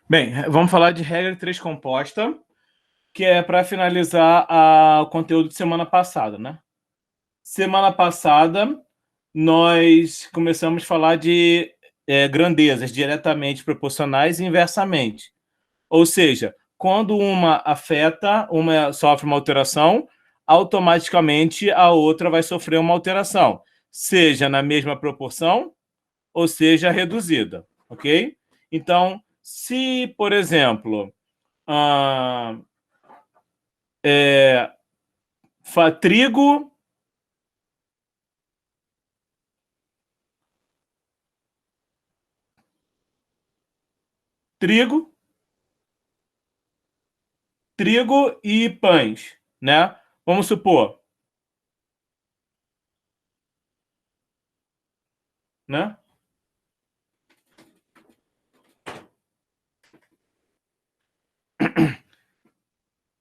Bem, vamos falar de regra de três composta, que é para finalizar o conteúdo de semana passada, né? Semana passada, nós começamos a falar de grandezas diretamente proporcionais e inversamente. Ou seja, quando uma afeta, uma sofre uma alteração, automaticamente a outra vai sofrer uma alteração, seja na mesma proporção ou seja reduzida, ok? Então, se, por exemplo, ah, é, trigo, trigo, trigo e pães, né? Vamos supor, né?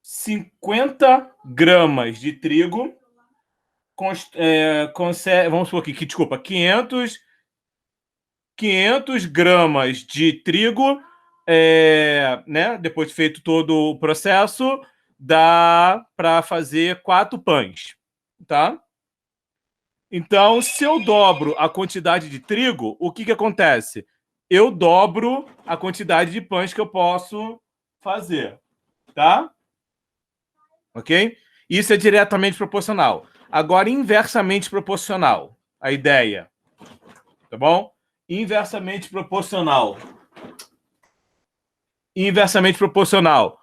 50 gramas de trigo, vamos supor aqui, desculpa, 500 gramas de trigo, né? Depois de feito todo o processo, dá para fazer 4 pães, tá? Então, se eu dobro a quantidade de trigo, o que acontece? Eu dobro a quantidade de pães que eu posso fazer, tá? Ok? Isso é diretamente proporcional. Agora, inversamente proporcional. A ideia, tá bom? Inversamente proporcional. Inversamente proporcional.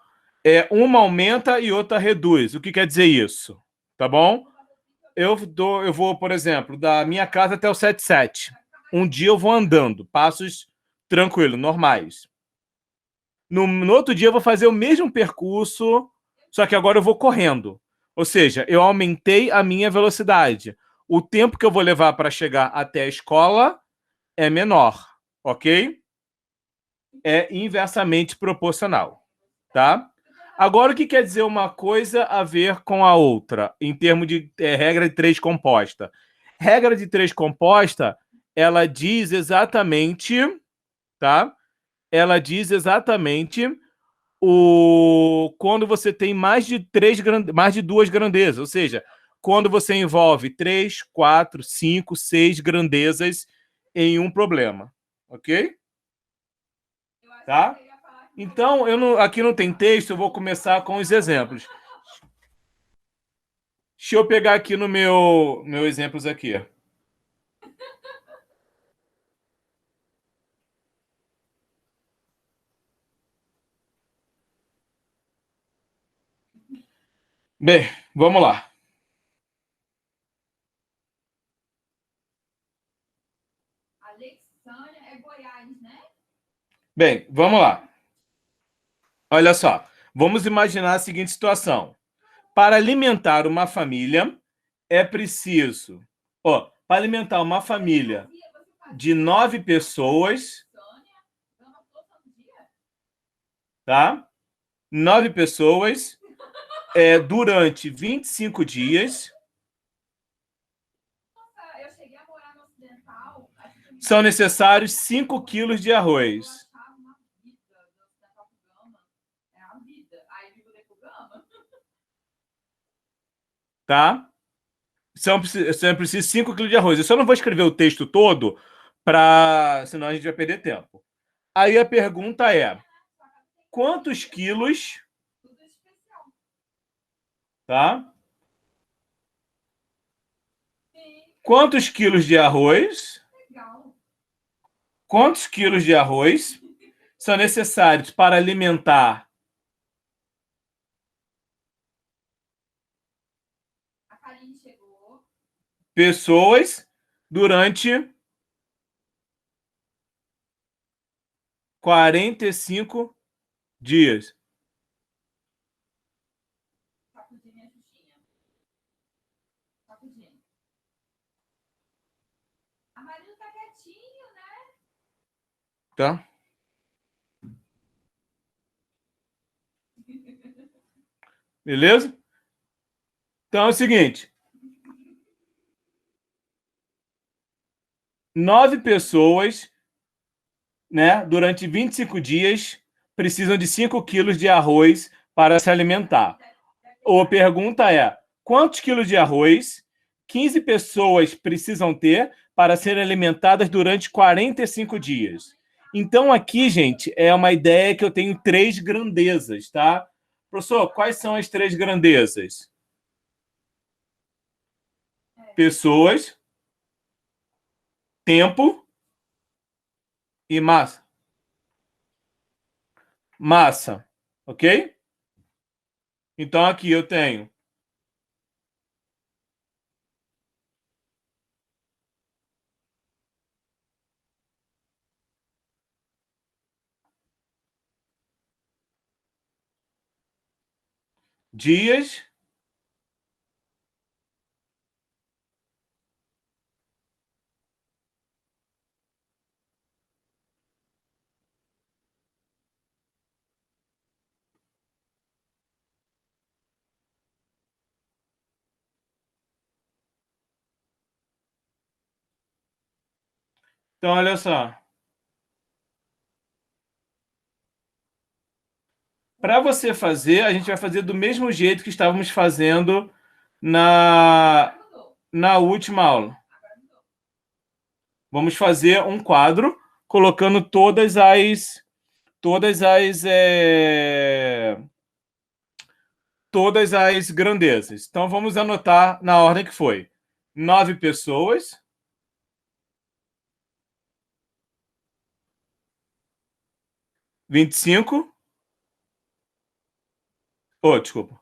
Uma aumenta e outra reduz. O que quer dizer isso? Tá bom? Eu vou, por exemplo, da minha casa até o 77. Um dia eu vou andando, passos tranquilos, normais. No outro dia eu vou fazer o mesmo percurso, só que agora eu vou correndo. Ou seja, eu aumentei a minha velocidade. O tempo que eu vou levar para chegar até a escola é menor, ok? É inversamente proporcional, tá? Agora, o que quer dizer uma coisa a ver com a outra, em termos de regra de três composta? Regra de três composta, ela diz exatamente, tá? Ela diz exatamente quando você tem mais de duas grandezas, ou seja, quando você envolve 3, 4, 5, 6 grandezas em um problema, ok? Tá? Então, aqui não tem texto, eu vou começar com os exemplos. Deixa eu pegar aqui no meu exemplos aqui. Bem, vamos lá. Bem, vamos lá. Olha só. Vamos imaginar a seguinte situação. Para alimentar uma família, é preciso... para alimentar uma família de 9 pessoas, tá? 9 pessoas, durante 25 dias, são necessários 5 quilos de arroz. Tá? São preciso 5 quilos de arroz. Eu só não vou escrever o texto todo, senão a gente vai perder tempo. Aí a pergunta é: quantos quilos, tá? Quantos quilos de arroz? Quantos quilos de arroz são necessários para alimentar pessoas durante 45 dias? Tá? Beleza? Então é o seguinte. 9 pessoas, né, durante 25 dias, precisam de 5 quilos de arroz para se alimentar. A pergunta é, quantos quilos de arroz 15 pessoas precisam ter para serem alimentadas durante 45 dias? Então, aqui, gente, é uma ideia que eu tenho 3 grandezas, tá? Professor, quais são as 3 grandezas? Pessoas, tempo e massa. Massa, ok? Então, aqui eu tenho dias, então, olha só. Para você fazer, a gente vai fazer do mesmo jeito que estávamos fazendo na última aula. Vamos fazer um quadro colocando todas as grandezas. Então, vamos anotar na ordem que foi. 9 pessoas. 25. Oh, desculpa.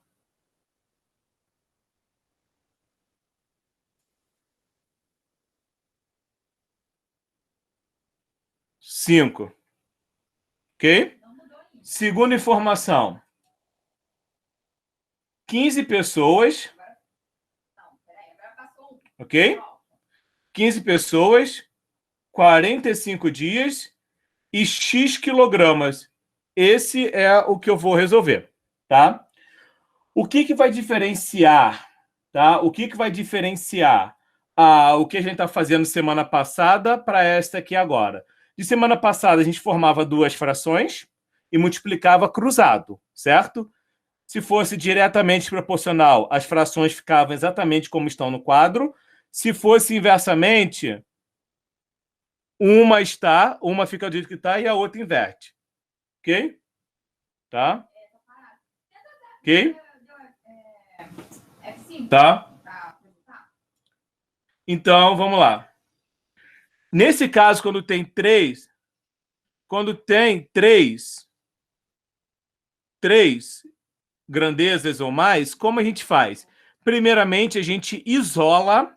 5. Ok? Segunda informação. 15 pessoas. Ok? 15 pessoas, 45 dias e X quilogramas. Esse é o que eu vou resolver, tá? O que vai diferenciar, tá? O que vai diferenciar o que a gente está fazendo semana passada para esta aqui agora? De semana passada, a gente formava 2 frações e multiplicava cruzado, certo? Se fosse diretamente proporcional, as frações ficavam exatamente como estão no quadro. Se fosse inversamente, uma fica do jeito que está e a outra inverte. Ok? Tá? Ok? Tá? Então, vamos lá. Nesse caso, quando tem três grandezas ou mais, como a gente faz? Primeiramente, a gente isola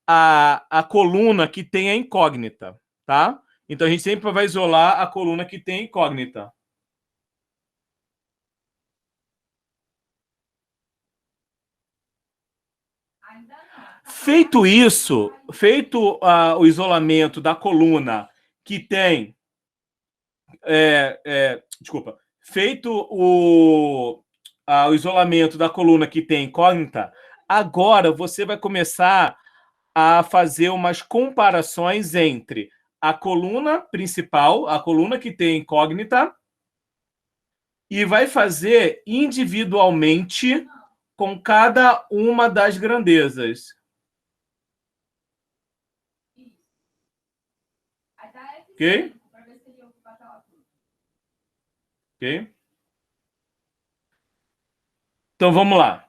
a coluna que tem a incógnita, tá? Então, a gente sempre vai isolar a coluna que tem a incógnita. Feito isso, feito o isolamento da coluna que tem... desculpa. Feito o isolamento da coluna que tem incógnita, agora você vai começar a fazer umas comparações entre a coluna principal, a coluna que tem incógnita, e vai fazer individualmente com cada uma das grandezas. Ok? Ok? Então, vamos lá.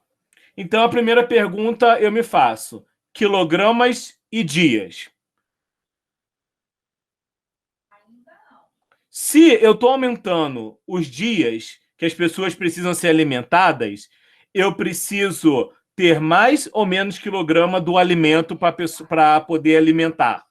Então, a primeira pergunta eu me faço. Quilogramas e dias. Se eu estou aumentando os dias que as pessoas precisam ser alimentadas, eu preciso ter mais ou menos quilograma do alimento para poder alimentar.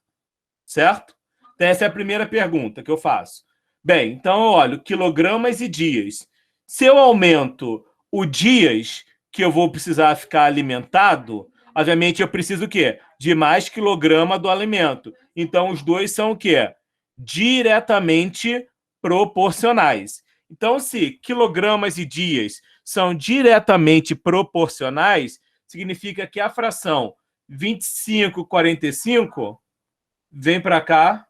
Certo? Então, essa é a primeira pergunta que eu faço. Bem, então eu olho quilogramas e dias. Se eu aumento os dias que eu vou precisar ficar alimentado, obviamente eu preciso o quê? De mais quilograma do alimento. Então, os dois são o quê? Diretamente proporcionais. Então, se quilogramas e dias são diretamente proporcionais, significa que a fração 25, 45, vem para cá.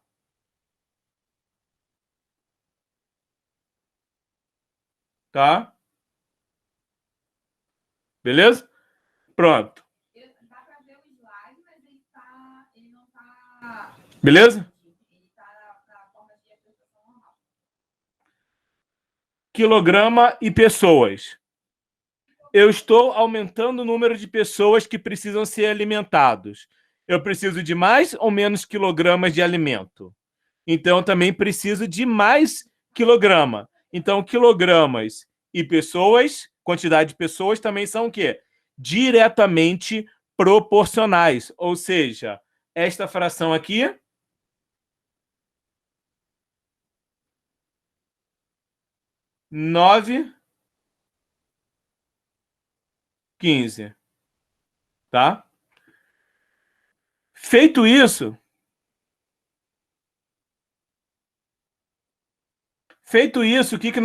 Tá? Beleza? Pronto. Beleza? Quilograma e pessoas. Eu estou aumentando o número de pessoas que precisam ser alimentados. Eu preciso de mais ou menos quilogramas de alimento. Então, eu também preciso de mais quilograma. Então, quilogramas e pessoas, quantidade de pessoas também são o quê? Diretamente proporcionais. Ou seja, esta fração aqui 9, 15. Tá? Feito isso, o que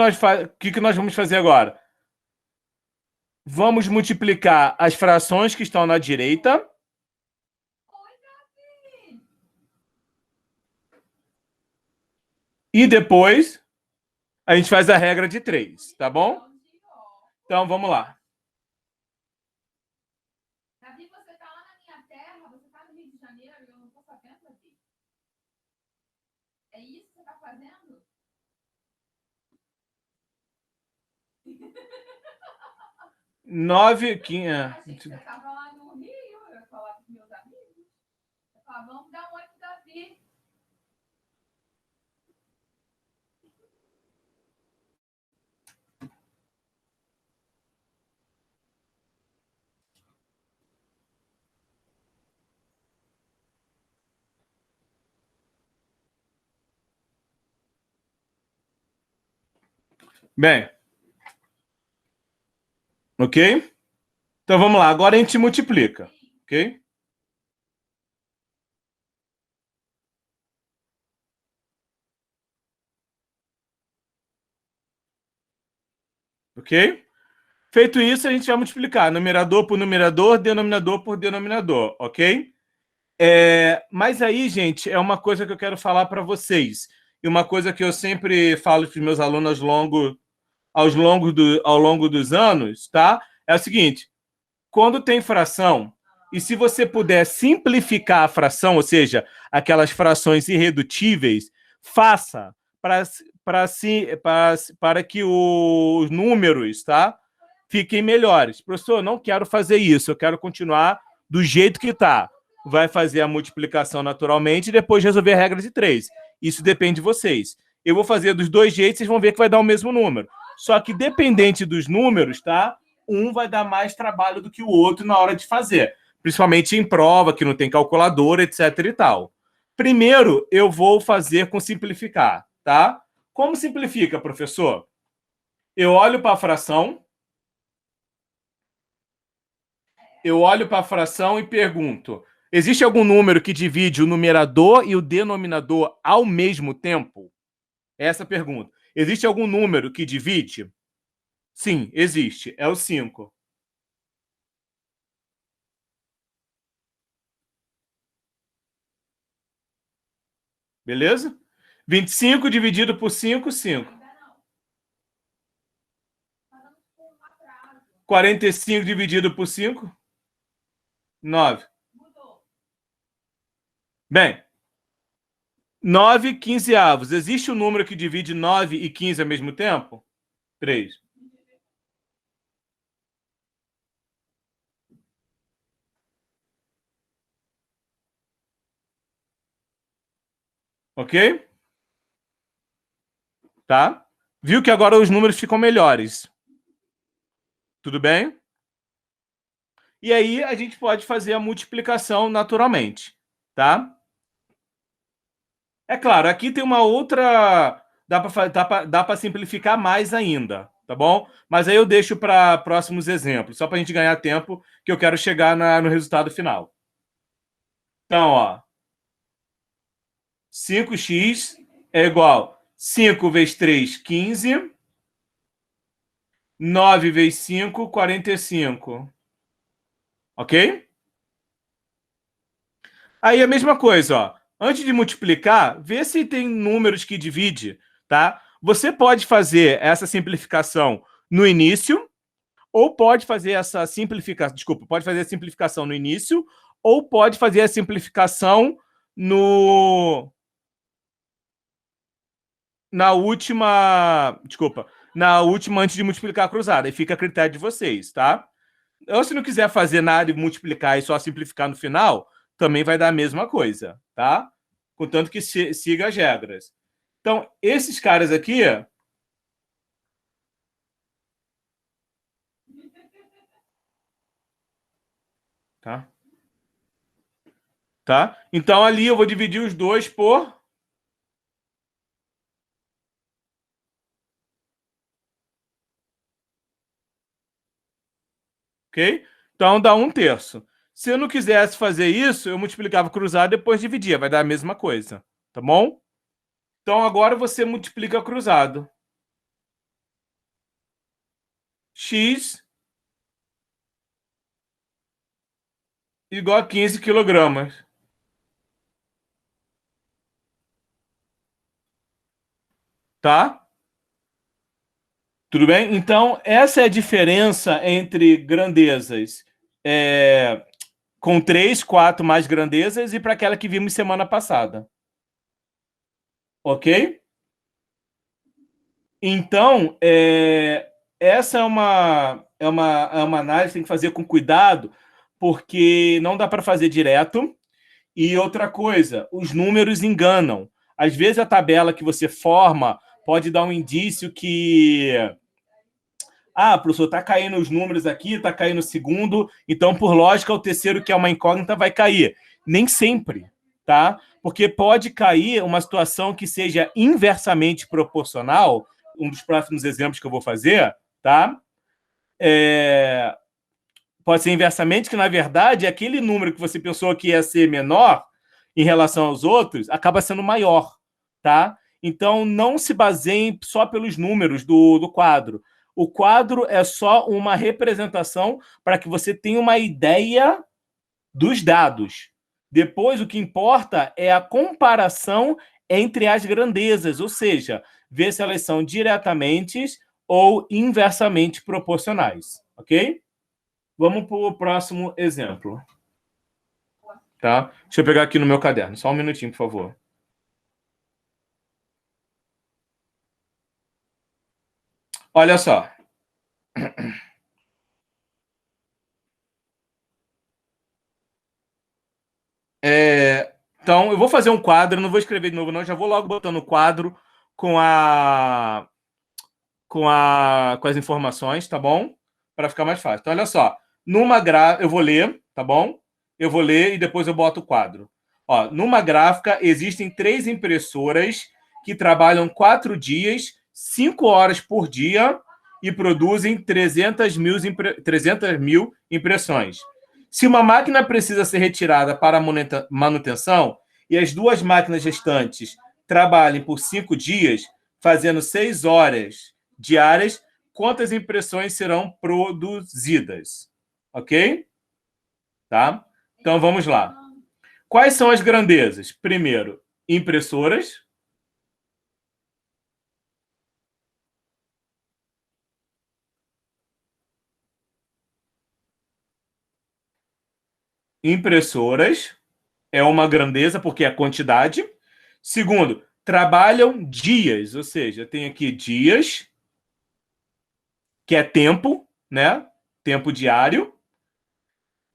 nós vamos fazer agora? Vamos multiplicar as frações que estão na direita. E depois a gente faz a regra de 3, tá bom? Então, vamos lá. Davi, você está lá na minha terra? Você está no Rio de Janeiro e eu não estou sabendo, Davi? É isso que você está fazendo? 9, 15... Você estava lá no Rio, eu ia falar com meus amigos. Eu falava, vamos dar um oi pro Davi. Bem, ok? Então vamos lá, agora a gente multiplica, ok? Ok? Feito isso, a gente vai multiplicar numerador por numerador, denominador por denominador, ok? Mas aí, gente, é uma coisa que eu quero falar para vocês. E uma coisa que eu sempre falo para os meus alunos ao longo dos anos, tá? É o seguinte: quando tem fração, e se você puder simplificar a fração, ou seja, aquelas frações irredutíveis, faça para que os números, tá, fiquem melhores. Professor, eu não quero fazer isso, eu quero continuar do jeito que está. Vai fazer a multiplicação naturalmente e depois resolver a regra de 3. Isso depende de vocês. Eu vou fazer dos dois jeitos, vocês vão ver que vai dar o mesmo número. Só que dependente dos números, tá? Um vai dar mais trabalho do que o outro na hora de fazer. Principalmente em prova, que não tem calculadora, etc e tal. Primeiro, eu vou fazer com simplificar, tá? Como simplifica, professor? Eu olho para a fração, e pergunto: existe algum número que divide o numerador e o denominador ao mesmo tempo? Essa é a pergunta. Existe algum número que divide? Sim, existe. É o 5. Beleza? 25 dividido por 5, 5. 45 dividido por 5, 9. Bem, 9 quinzeavos. Existe um número que divide 9 e 15 ao mesmo tempo? 3. Ok? Tá? Viu que agora os números ficam melhores. Tudo bem? E aí a gente pode fazer a multiplicação naturalmente, tá? É claro, aqui tem uma outra... Dá para simplificar mais ainda, tá bom? Mas aí eu deixo para próximos exemplos, só para a gente ganhar tempo, que eu quero chegar no resultado final. Então, ó, 5x é igual a 5 vezes 3, 15. 9 vezes 5, 45. Ok? Aí a mesma coisa, ó. Antes de multiplicar, vê se tem números que divide, tá? Você pode fazer essa simplificação no início, ou pode fazer essa simplificação, desculpa, pode fazer a simplificação no início, ou pode fazer a simplificação no na última, desculpa, na última antes de multiplicar a cruzada. E fica a critério de vocês, tá? Ou se não quiser fazer nada e multiplicar e só simplificar no final, também vai dar a mesma coisa, tá? Contanto que siga as regras. Então, esses caras aqui, tá? Tá? Então, ali eu vou dividir os dois por... Ok? Então, dá 1/3. Se eu não quisesse fazer isso, eu multiplicava cruzado e depois dividia. Vai dar a mesma coisa, tá bom? Então, agora você multiplica cruzado. X igual a 15 quilogramas. Tá? Tudo bem? Então, essa é a diferença entre grandezas com 3, 4 mais grandezas e para aquela que vimos semana passada. Ok? Então, essa é uma análise que tem que fazer com cuidado, porque não dá para fazer direto. E outra coisa, os números enganam. Às vezes a tabela que você forma pode dar um indício que professor, está caindo os números aqui, está caindo o segundo, então, por lógica, o terceiro, que é uma incógnita, vai cair. Nem sempre, tá? Porque pode cair uma situação que seja inversamente proporcional, um dos próximos exemplos que eu vou fazer, tá? Pode ser inversamente, que, na verdade, aquele número que você pensou que ia ser menor em relação aos outros, acaba sendo maior, tá? Então, não se baseiem só pelos números do quadro. O quadro é só uma representação para que você tenha uma ideia dos dados. Depois, o que importa é a comparação entre as grandezas, ou seja, ver se elas são diretamente ou inversamente proporcionais, ok? Vamos para o próximo exemplo. Tá? Deixa eu pegar aqui no meu caderno. Só um minutinho, por favor. Olha só. Então, eu vou fazer um quadro, não vou escrever de novo, não. Já vou logo botando o quadro com as informações, tá bom? Para ficar mais fácil. Então, olha só. Eu vou ler, tá bom? Eu vou ler e depois eu boto o quadro. Ó, numa gráfica, existem 3 impressoras que trabalham 4 dias, 5 horas por dia e produzem 300 mil impressões. Se uma máquina precisa ser retirada para manutenção e as 2 máquinas restantes trabalhem por 5 dias, fazendo 6 horas diárias, quantas impressões serão produzidas? Ok? Tá? Então, vamos lá. Quais são as grandezas? Primeiro, impressoras. Impressoras é uma grandeza, porque é a quantidade. Segundo, trabalham dias, ou seja, tem aqui dias, que é tempo, né? Tempo diário,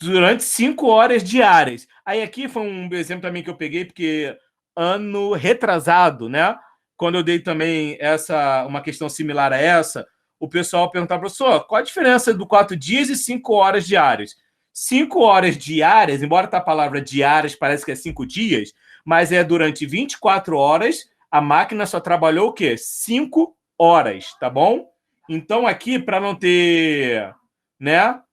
durante 5 horas diárias. Aí aqui foi um exemplo também que eu peguei, porque ano retrasado, né? Quando eu dei também uma questão similar a essa, o pessoal perguntava, professor, qual a diferença do 4 dias e 5 horas diárias? 5 horas diárias, embora a palavra diárias parece que é 5 dias, mas é durante 24 horas, a máquina só trabalhou o quê? 5 horas, tá bom? Então aqui, para não ter, né?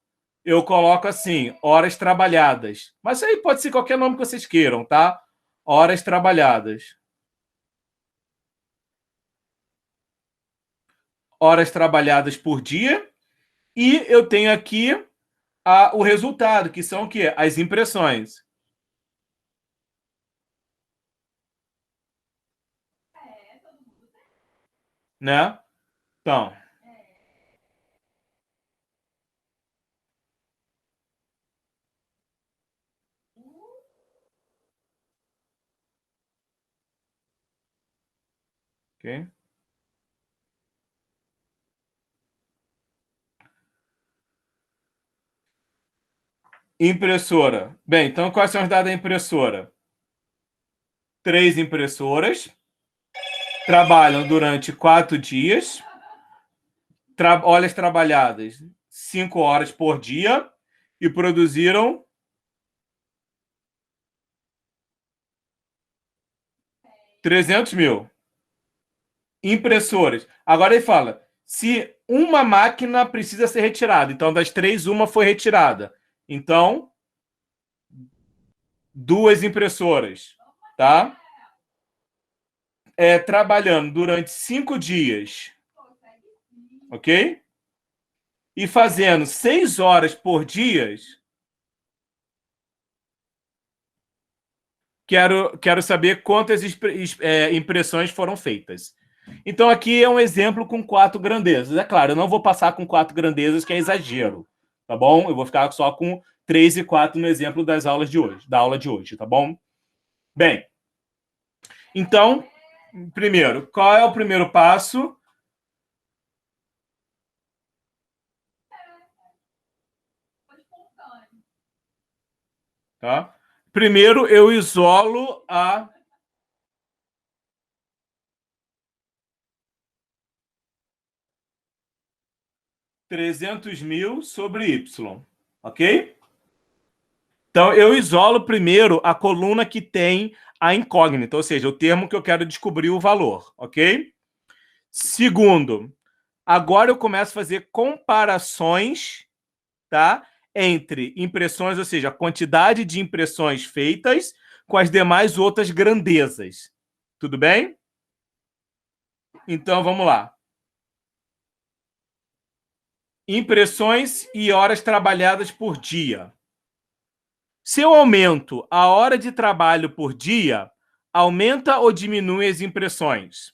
Eu coloco assim, horas trabalhadas. Mas isso aí pode ser qualquer nome que vocês queiram, tá? Horas trabalhadas. Horas trabalhadas por dia. E eu tenho aqui o resultado, que são o quê? As impressões. né? Então, ok? Impressora. Bem, então quais são os dados da impressora? 3 impressoras trabalham durante 4 dias, horas trabalhadas 5 horas por dia e produziram 300 mil impressoras. Agora ele fala, se uma máquina precisa ser retirada, então das 3, uma foi retirada. Então, 2 impressoras, tá? Trabalhando durante 5 dias, ok? E fazendo 6 horas por dia, quero saber quantas impressões foram feitas. Então, aqui é um exemplo com 4 grandezas. É claro, eu não vou passar com 4 grandezas, que é exagero, tá bom? Eu vou ficar só com 3 e 4 no exemplo das aulas de hoje, da aula de hoje, tá bom? Bem, então, primeiro, qual é o primeiro passo? Tá? Primeiro, eu isolo a 300 mil sobre Y, ok? Então, eu isolo primeiro a coluna que tem a incógnita, ou seja, o termo que eu quero descobrir o valor, ok? Segundo, agora eu começo a fazer comparações, tá? Entre impressões, ou seja, a quantidade de impressões feitas com as demais outras grandezas. Tudo bem? Então, vamos lá. Impressões e horas trabalhadas por dia. Se eu aumento a hora de trabalho por dia, aumenta ou diminui as impressões?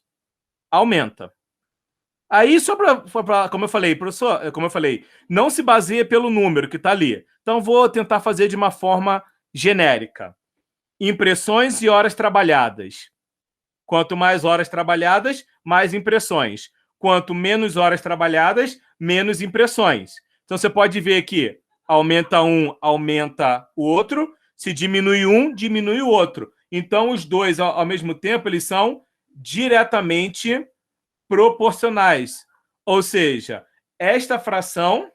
Aumenta. Aí, só para, como eu falei, professor, como eu falei, não se baseia pelo número que está ali. Então, vou tentar fazer de uma forma genérica. Impressões e horas trabalhadas. Quanto mais horas trabalhadas, mais impressões. Quanto menos horas trabalhadas, menos impressões. Então, você pode ver que aumenta um, aumenta o outro. Se diminui um, diminui o outro. Então, os dois, ao mesmo tempo, eles são diretamente proporcionais. Ou seja, esta fração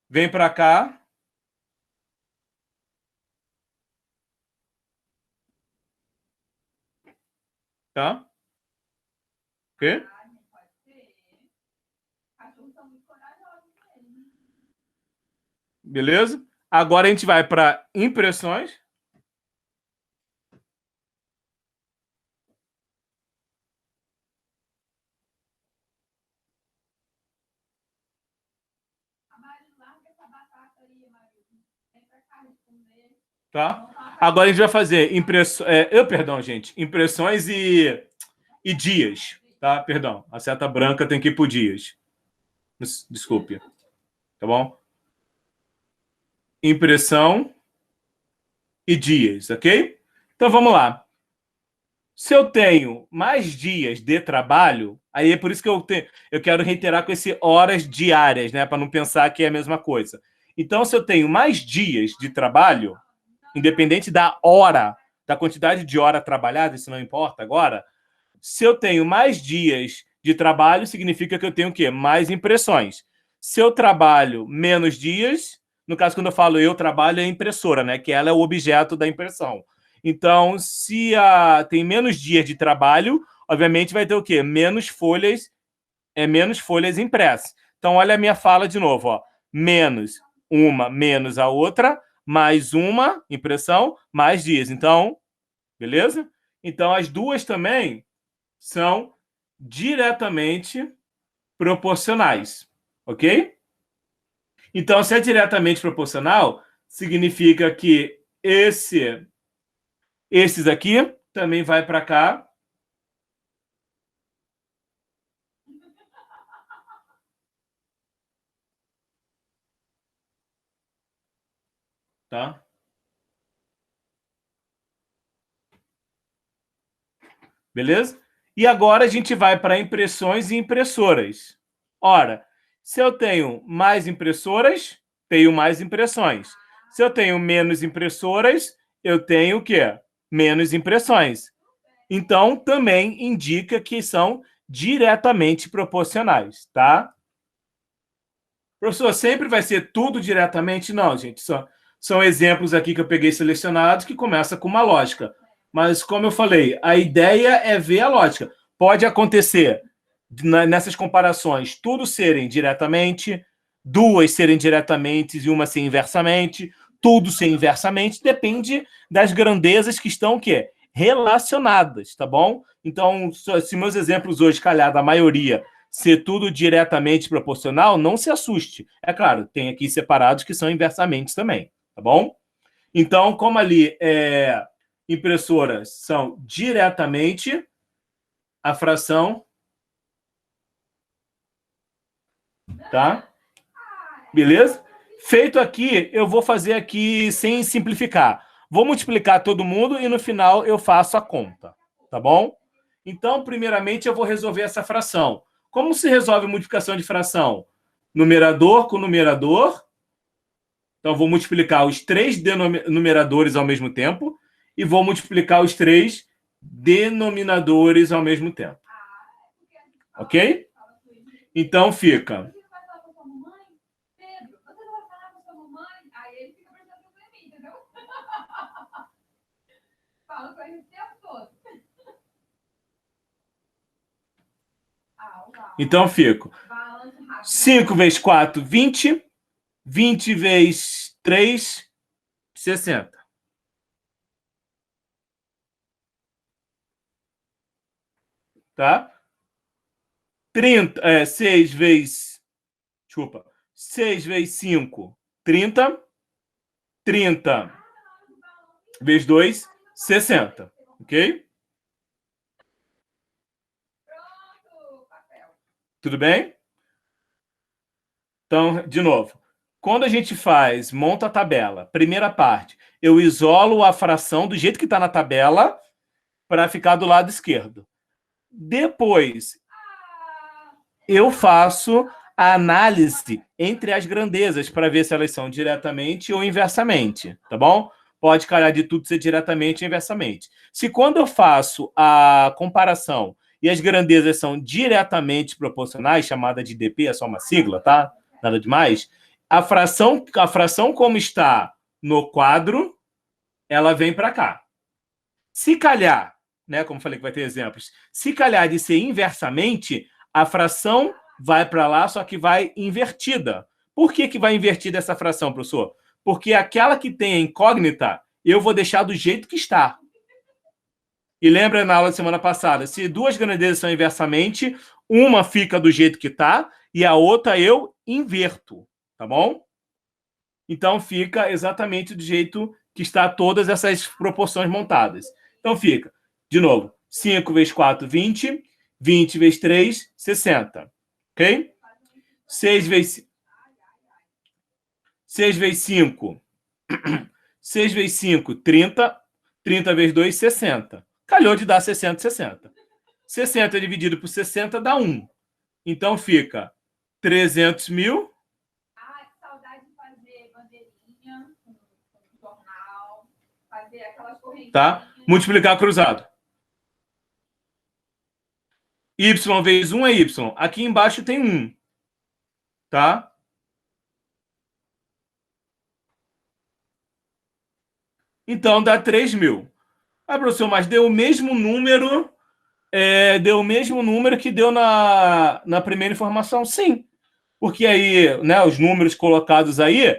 vem para cá, tá? Ok? Beleza? Agora a gente vai para impressões. Tá? Agora a gente vai fazer impressões e dias. Tá? Perdão, a seta branca tem que ir por dias. Desculpe. Tá bom? Impressão e dias, ok? Então vamos lá. Se eu tenho mais dias de trabalho, aí é por isso que eu quero reiterar com esse horas diárias, né? Para não pensar que é a mesma coisa. Então, se eu tenho mais dias de trabalho, independente da hora, da quantidade de hora trabalhada, isso não importa agora. Se eu tenho mais dias de trabalho, significa que eu tenho o quê? Mais impressões. Se eu trabalho menos dias, no caso, quando eu falo eu trabalho, é a impressora, né? Que ela é o objeto da impressão. Então, se tem menos dias de trabalho, obviamente vai ter o quê? Menos folhas impressas. Então, olha a minha fala de novo, ó. Menos uma, menos a outra, mais uma impressão, mais dias. Então, beleza? Então, as duas também são diretamente proporcionais, ok? Então, se é diretamente proporcional, significa que esses aqui também vai para cá tá? Beleza? E agora a gente vai para impressões e impressoras. Ora, se eu tenho mais impressoras, tenho mais impressões. Se eu tenho menos impressoras, eu tenho o quê? Menos impressões. Então, também indica que são diretamente proporcionais, tá? Professor, sempre vai ser tudo diretamente? Não, gente. São exemplos aqui que eu peguei selecionados que começa com uma lógica. Mas, como eu falei, a ideia é ver a lógica. Pode acontecer nessas comparações tudo serem diretamente, duas serem diretamente e uma ser inversamente, tudo ser inversamente, depende das grandezas que estão o quê? Relacionadas, tá bom? Então, se meus exemplos hoje calhar da maioria ser tudo diretamente proporcional, não se assuste. É claro, tem aqui separados que são inversamente também, tá bom? Então, como ali impressoras são diretamente, a fração, tá? Beleza? Feito aqui, eu vou fazer aqui sem simplificar. Vou multiplicar todo mundo e no final eu faço a conta, tá bom? Então, primeiramente, eu vou resolver essa fração. Como se resolve multiplicação de fração? Numerador com numerador. Então, vou multiplicar os três numeradores ao mesmo tempo e vou multiplicar os três denominadores ao mesmo tempo. Ok? Então, fica... Então, fico 5 vezes 4, 20. 20 vezes 3, 60. Tá? 6 vezes... Desculpa. 6 vezes 5, 30. 30 vezes 2, 60. Ok? Tudo bem? Então, de novo. Quando a gente monta a tabela, primeira parte, eu isolo a fração do jeito que está na tabela para ficar do lado esquerdo. Depois, eu faço a análise entre as grandezas para ver se elas são diretamente ou inversamente, tá bom? Pode calhar de tudo ser diretamente ou inversamente. Se quando eu faço a comparação e as grandezas são diretamente proporcionais, chamada de DP, é só uma sigla, tá? Nada demais. A fração como está no quadro, ela vem para cá. Se calhar, né, como falei que vai ter exemplos, se calhar de ser inversamente, a fração vai para lá, só que vai invertida. Por que vai invertida essa fração, professor? Porque aquela que tem a incógnita, eu vou deixar do jeito que está. E lembra na aula da semana passada, se duas grandezas são inversamente, uma fica do jeito que está e a outra eu inverto, tá bom? Então fica exatamente do jeito que está todas essas proporções montadas. Então fica, de novo, 5 vezes 4, 20. 20 vezes 3, 60. Ok? 6 vezes 5. 6 vezes 5, 30. 30 vezes 2, 60. Calhou de dar 60, 60. 60 dividido por 60 dá 1. Então fica 300 mil. Ah, que saudade de fazer bandeirinha com jornal, fazer aquelas correntinhas. Tá? Multiplicar cruzado. Y vezes 1 é Y. Aqui embaixo tem 1. Tá? Então dá 3 mil. Ah, professor, mas deu o mesmo número. Deu o mesmo número que deu na primeira informação? Sim. Porque aí, né, os números colocados aí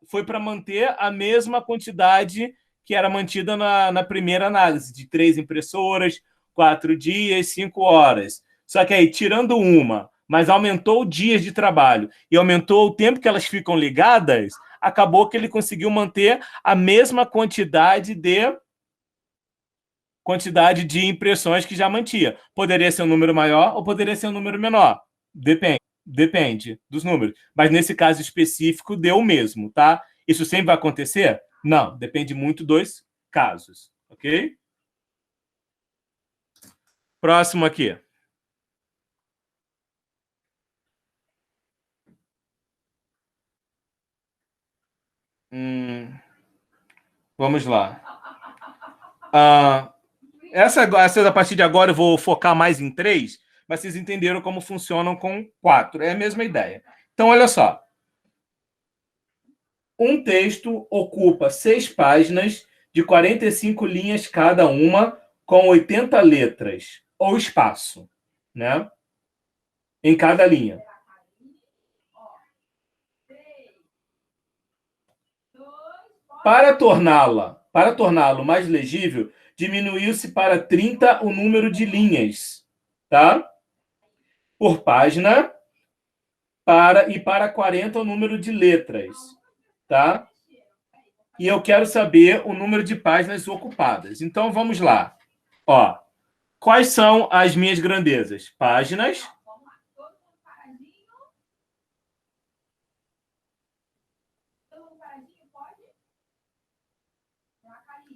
foi para manter a mesma quantidade que era mantida na primeira análise, de 3 impressoras, 4 dias, 5 horas. Só que aí, tirando uma, mas aumentou dias de trabalho e aumentou o tempo que elas ficam ligadas, acabou que ele conseguiu manter a mesma quantidade de impressões que já mantinha. Poderia ser um número maior ou poderia ser um número menor. Depende dos números. Mas nesse caso específico, deu o mesmo, tá? Isso sempre vai acontecer? Não, depende muito dos casos, ok? Próximo aqui. Vamos lá. Essa a partir de agora eu vou focar mais em 3, mas vocês entenderam como funcionam com 4. É a mesma ideia. Então, olha só. Um texto ocupa 6 páginas de 45 linhas cada uma, com 80 letras, ou espaço, né? Em cada linha. Para torná-lo mais legível, diminuiu-se para 30 o número de linhas, tá? Por página, para 40 o número de letras, tá? E eu quero saber o número de páginas ocupadas. Então, vamos lá. Ó, quais são as minhas grandezas? Páginas.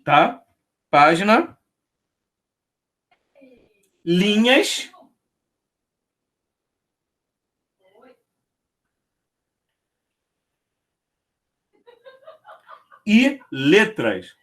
Tá? Página. Linhas. E letras.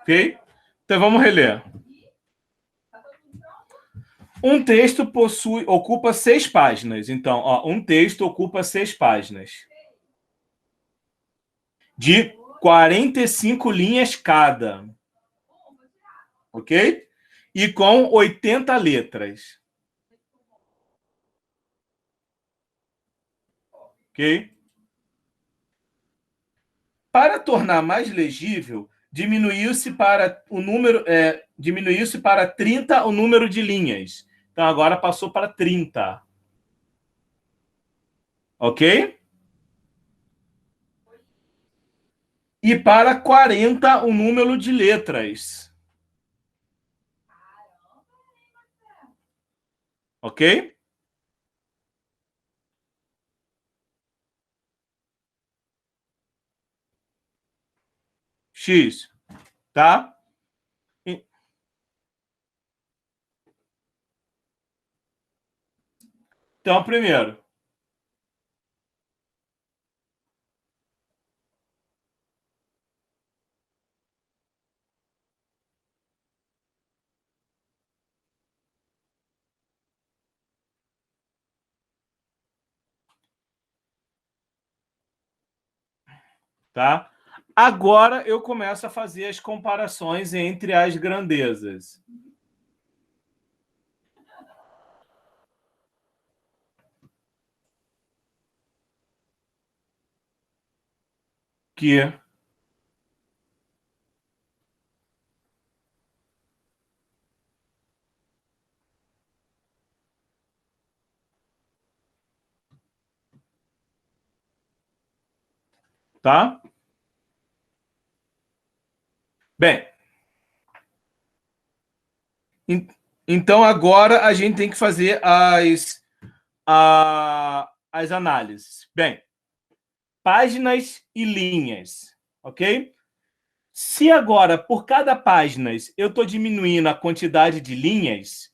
Ok? Então vamos reler. Um texto ocupa 6 páginas. Então, ó, um texto ocupa 6 páginas. De 45 linhas cada. Ok? E com 80 letras. Ok? Para tornar mais legível, diminuiu-se para 30 o número de linhas. Então agora passou para 30. Ok? E para 40 o número de letras. Ok? X. Tá? Então, primeiro. Tá? Agora eu começo a fazer as comparações entre as grandezas. Que tá? Bem, então agora a gente tem que fazer as análises. Bem, páginas e linhas, ok? Se agora, por cada página, eu estou diminuindo a quantidade de linhas,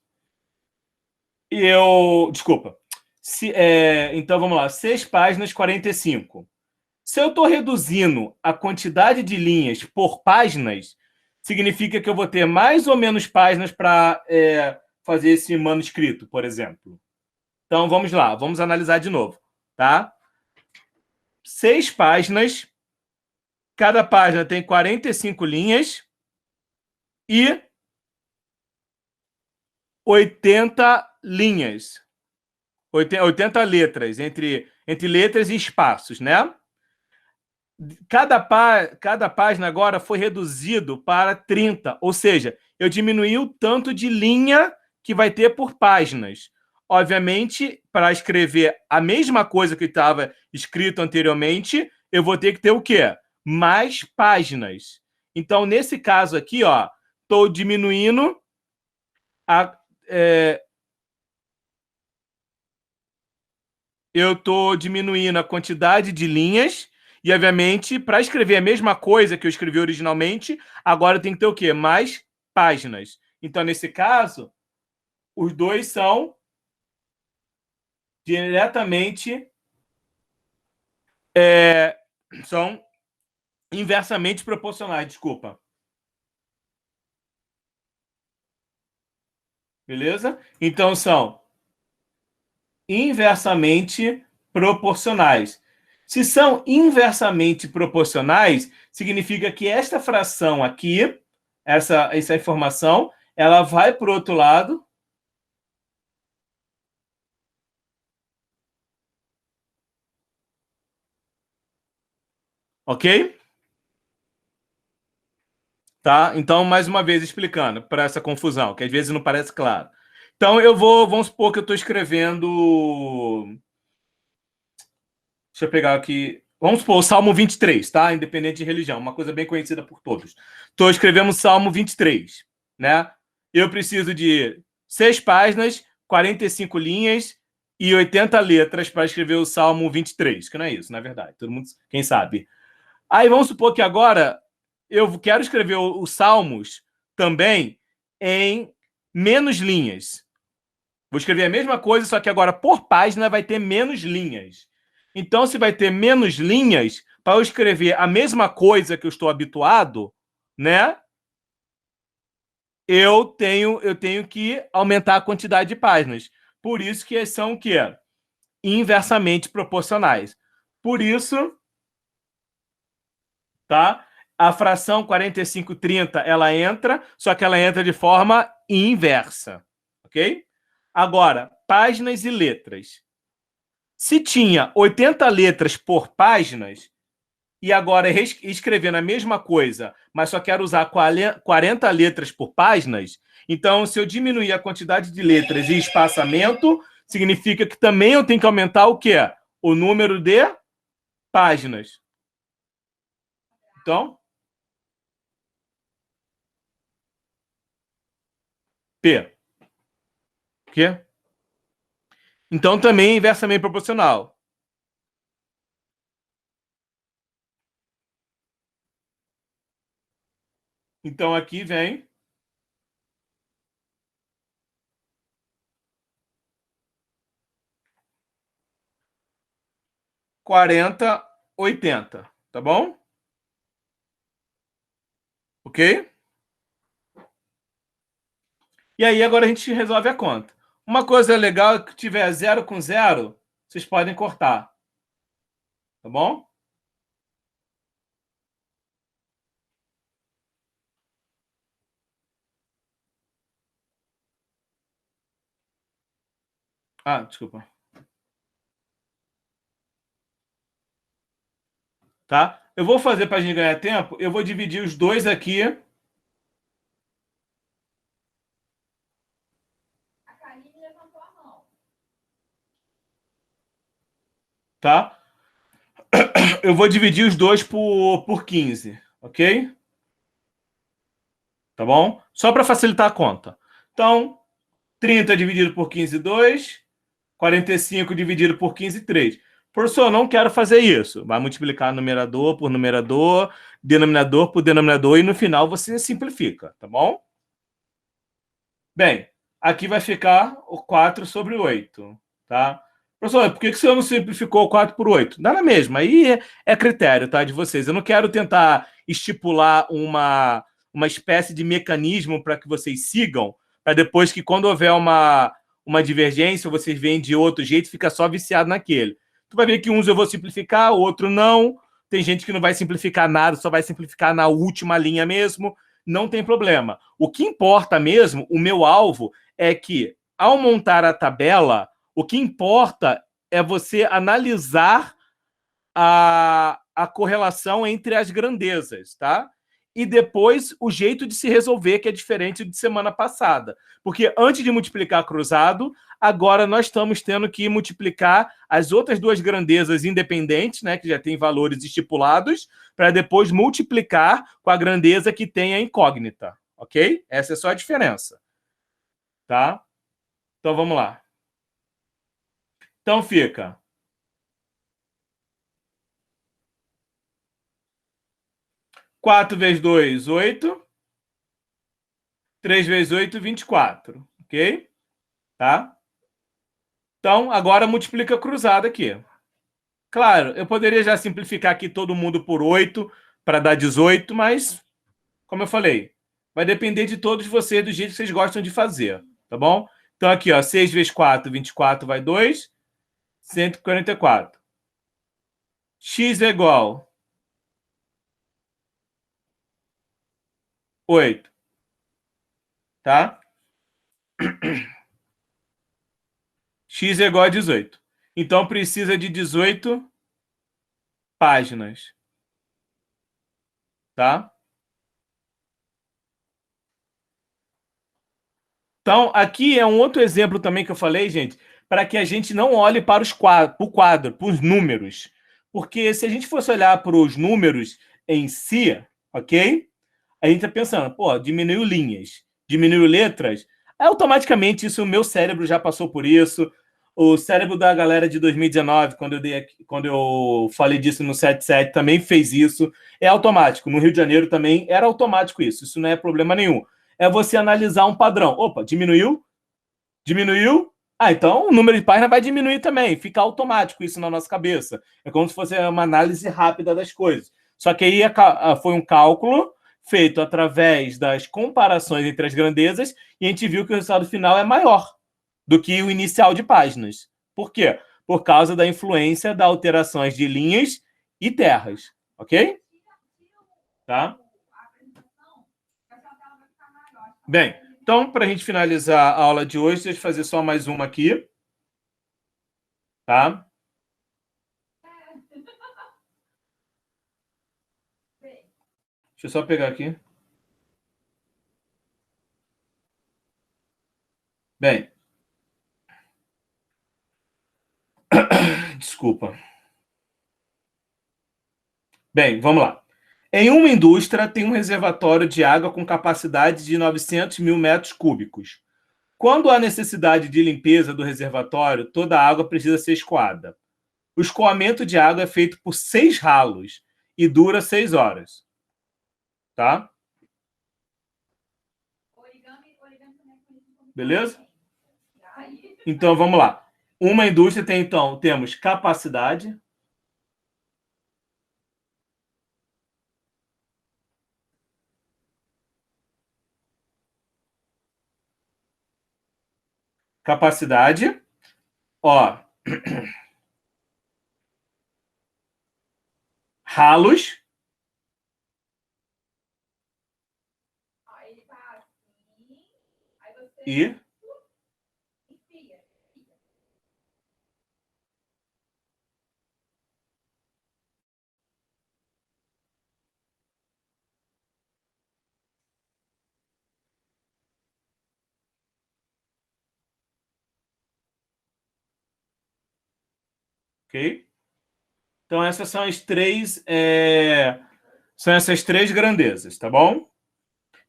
Desculpa. Então, vamos lá. 6 páginas, 45. Se eu estou reduzindo a quantidade de linhas por páginas, significa que eu vou ter mais ou menos páginas para fazer esse manuscrito, por exemplo. Então, vamos lá. Vamos analisar de novo. Tá? 6 páginas. Cada página tem 45 linhas e 80 linhas. 80 letras, entre letras e espaços, né? Cada página agora foi reduzido para 30, ou seja, eu diminuí o tanto de linha que vai ter por páginas. Obviamente, para escrever a mesma coisa que estava escrito anteriormente, eu vou ter que ter o quê? Mais páginas. Então, nesse caso aqui, ó, estou diminuindo a, eu estou diminuindo a quantidade de linhas e, obviamente, para escrever a mesma coisa que eu escrevi originalmente, agora tem que ter o quê? Mais páginas. Então, nesse caso, os dois são diretamente são inversamente proporcionais, desculpa. Beleza? Então, são inversamente proporcionais. Se são inversamente proporcionais, significa que esta fração aqui, essa informação, ela vai para o outro lado. Ok? Tá? Então, mais uma vez explicando para essa confusão, que às vezes não parece claro. Então, vamos supor que eu estou escrevendo. Deixa eu pegar aqui. Vamos supor o Salmo 23, tá? Independente de religião, uma coisa bem conhecida por todos. Estou escrevendo o Salmo 23, né? Eu preciso de 6 páginas, 45 linhas e 80 letras para escrever o Salmo 23, que não é isso, na verdade. Todo mundo, quem sabe. Aí vamos supor que agora eu quero escrever os Salmos também em menos linhas. Vou escrever a mesma coisa, só que agora por página vai ter menos linhas. Então, se vai ter menos linhas, para eu escrever a mesma coisa que eu estou habituado, né? Eu tenho que aumentar a quantidade de páginas. Por isso que são o quê? Inversamente proporcionais. Por isso, tá? A fração 45/30, ela entra, só que ela entra de forma inversa, ok? Agora, páginas e letras. Se tinha 80 letras por páginas, e agora escrevendo a mesma coisa, mas só quero usar 40 letras por páginas, então se eu diminuir a quantidade de letras e espaçamento, significa que também eu tenho que aumentar o quê? O número de páginas. Então, P. O quê? Então também é inversamente proporcional. Então aqui vem 40/80, tá bom? Ok? E aí agora a gente resolve a conta. Uma coisa legal é que tiver 0 com 0, vocês podem cortar. Tá bom? Ah, desculpa. Tá? Eu vou fazer para a gente ganhar tempo, eu vou dividir os dois aqui. Tá? Eu vou dividir os dois por 15, ok? Tá bom? Só para facilitar a conta. Então, 30 dividido por 15, 2. 45 dividido por 15, 3. Professor, não quero fazer isso. Vai multiplicar numerador por numerador, denominador por denominador, e no final você simplifica, tá bom? Bem, aqui vai ficar o 4/8, tá? Professor, por que você não simplificou o 4 por 8? Dá na mesma, aí é critério, tá, de vocês. Eu não quero tentar estipular uma espécie de mecanismo para que vocês sigam, para depois que quando houver uma divergência, vocês veem de outro jeito, fica só viciado naquele. Tu vai ver que uns eu vou simplificar, outro não. Tem gente que não vai simplificar nada, só vai simplificar na última linha mesmo. Não tem problema. O que importa mesmo, o meu alvo, é que, ao montar a tabela, o que importa é você analisar a correlação entre as grandezas, tá? E depois o jeito de se resolver, que é diferente de semana passada. Porque antes de multiplicar cruzado, agora nós estamos tendo que multiplicar as outras duas grandezas independentes, né, que já tem valores estipulados, para depois multiplicar com a grandeza que tem a incógnita, ok? Essa é só a diferença, tá? Então vamos lá. Então fica 4 vezes 2, 8. 3 vezes 8, 24. Ok? Tá? Então, agora multiplica cruzado aqui. Claro, eu poderia já simplificar aqui todo mundo por 8 para dar 18, mas, como eu falei, vai depender de todos vocês, do jeito que vocês gostam de fazer. Tá bom? Então, aqui, ó, 6 vezes 4, 24 vai 2, 144. X é igual 8. Tá? X é igual a 18. Então, precisa de 18 páginas. Tá? Então, aqui é um outro exemplo também que eu falei, gente, para que a gente não olhe para o quadro, para os números. Porque se a gente fosse olhar para os números em si, ok? A gente está pensando, pô, diminuiu linhas, diminuiu letras. Automaticamente, isso, o meu cérebro já passou por isso. O cérebro da galera de 2019, quando eu falei disso no 77, também fez isso. É automático. No Rio de Janeiro também era automático isso. Isso não é problema nenhum. É você analisar um padrão. Opa, diminuiu? Diminuiu? Ah, então o número de páginas vai diminuir também. Fica automático isso na nossa cabeça. É como se fosse uma análise rápida das coisas. Só que aí foi um cálculo feito através das comparações entre as grandezas e a gente viu que o resultado final é maior do que o inicial de páginas. Por quê? Por causa da influência das alterações de linhas e terras. Ok? Tá? Bem, então, para a gente finalizar a aula de hoje, deixa eu fazer só mais uma aqui. Tá? Deixa eu só pegar aqui. Bem. Desculpa. Bem, vamos lá. Em uma indústria, tem um reservatório de água com capacidade de 900 mil metros cúbicos. Quando há necessidade de limpeza do reservatório, toda a água precisa ser escoada. O escoamento de água é feito por 6 ralos e dura 6 horas. Tá? Beleza? Então, vamos lá. Uma indústria tem, então, temos capacidade. Capacidade. Ó. Ralos. E ok? Então, essas são as três, são essas três grandezas, tá bom?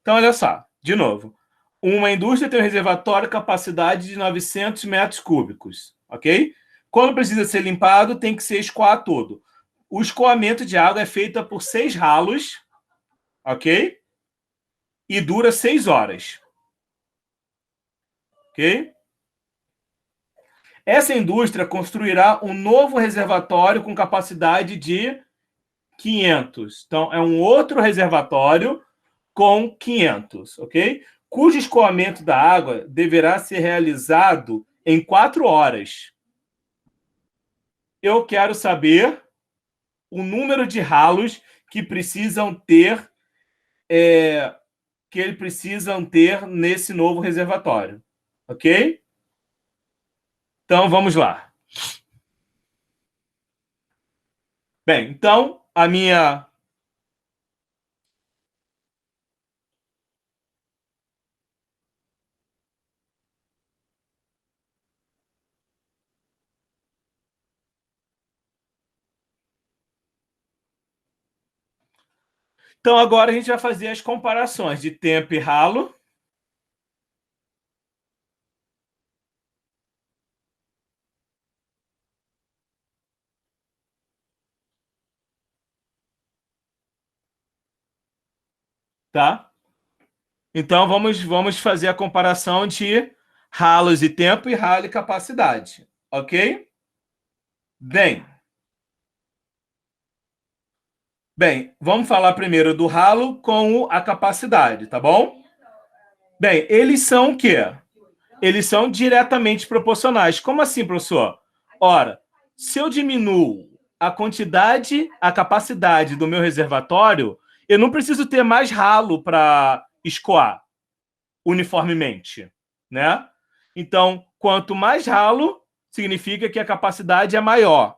Então, olha só, de novo. Uma indústria tem um reservatório capacidade de 900 metros cúbicos, ok? Quando precisa ser limpado, tem que ser escoar todo. O escoamento de água é feito por 6 ralos, ok? E dura 6 horas, ok? Essa indústria construirá um novo reservatório com capacidade de 500. Então, é um outro reservatório com 500, ok? Cujo escoamento da água deverá ser realizado em 4 horas. Eu quero saber o número de ralos que precisam ter, que eles precisam ter nesse novo reservatório, ok? Então, vamos lá. Bem, então, a minha... Então, agora a gente vai fazer as comparações de tempo e ralo. Tá? Então, vamos fazer a comparação de ralos e tempo e ralo e capacidade. Ok? Bem, vamos falar primeiro do ralo com a capacidade, tá bom? Bem, eles são o quê? Eles são diretamente proporcionais. Como assim, professor? Ora, se eu diminuo a quantidade, a capacidade do meu reservatório, eu não preciso ter mais ralo para escoar uniformemente, né? Então, quanto mais ralo, significa que a capacidade é maior.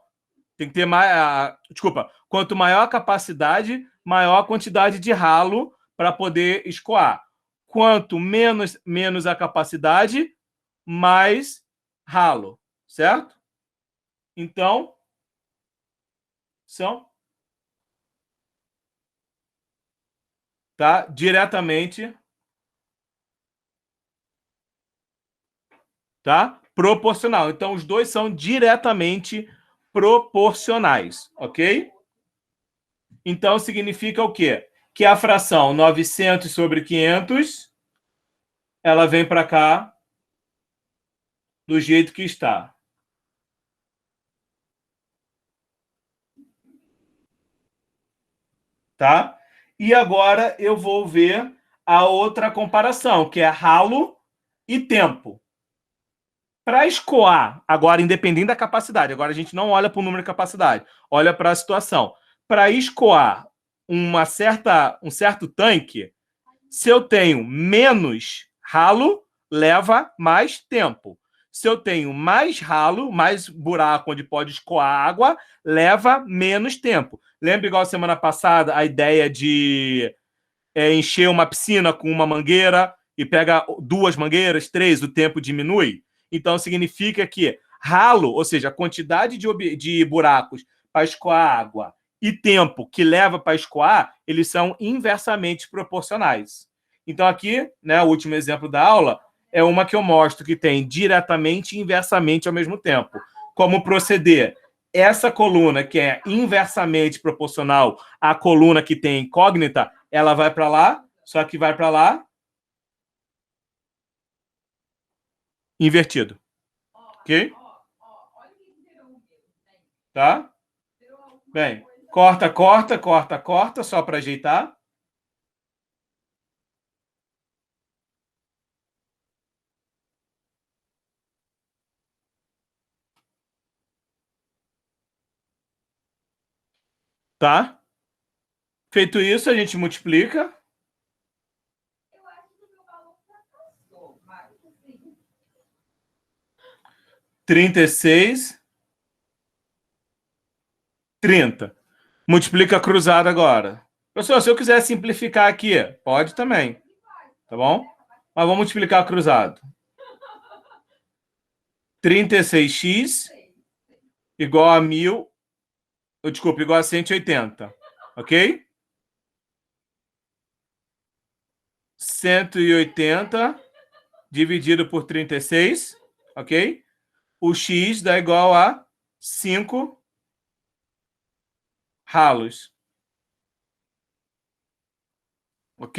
Tem que ter mais... Desculpa. Quanto maior a capacidade, maior a quantidade de ralo para poder escoar. Quanto menos a capacidade, mais ralo, certo? Então, são, tá? Diretamente, tá? Proporcional. Então, os dois são diretamente proporcionais, ok? Então, significa o quê? Que a fração 900 sobre 500, ela vem para cá do jeito que está. Tá? E agora eu vou ver a outra comparação, que é ralo e tempo. Para escoar, agora independente da capacidade, agora a gente não olha para o número de capacidade, olha para a situação. Para escoar um certo tanque, se eu tenho menos ralo, leva mais tempo. Se eu tenho mais ralo, mais buraco onde pode escoar água, leva menos tempo. Lembra igual semana passada a ideia de encher uma piscina com uma mangueira e pega duas mangueiras, três, o tempo diminui? Então significa que ralo, ou seja, a quantidade de buracos para escoar água e tempo que leva para escoar, eles são inversamente proporcionais. Então aqui, né, o último exemplo da aula é uma que eu mostro que tem diretamente e inversamente ao mesmo tempo. Como proceder? Essa coluna que é inversamente proporcional à coluna que tem incógnita, ela vai para lá, só que vai para lá invertido. Ok? Tá? Bem, corta, corta, corta, corta, só para ajeitar. Tá? Feito isso, a gente multiplica. Trinta e seis, 30. Multiplica cruzado agora. Pessoal, se eu quiser simplificar aqui, pode também. Tá bom? Mas vamos multiplicar cruzado. 36x igual a 1.000... Desculpa, igual a 180. Ok? 180 dividido por 36, ok? O x dá igual a 5 ralos.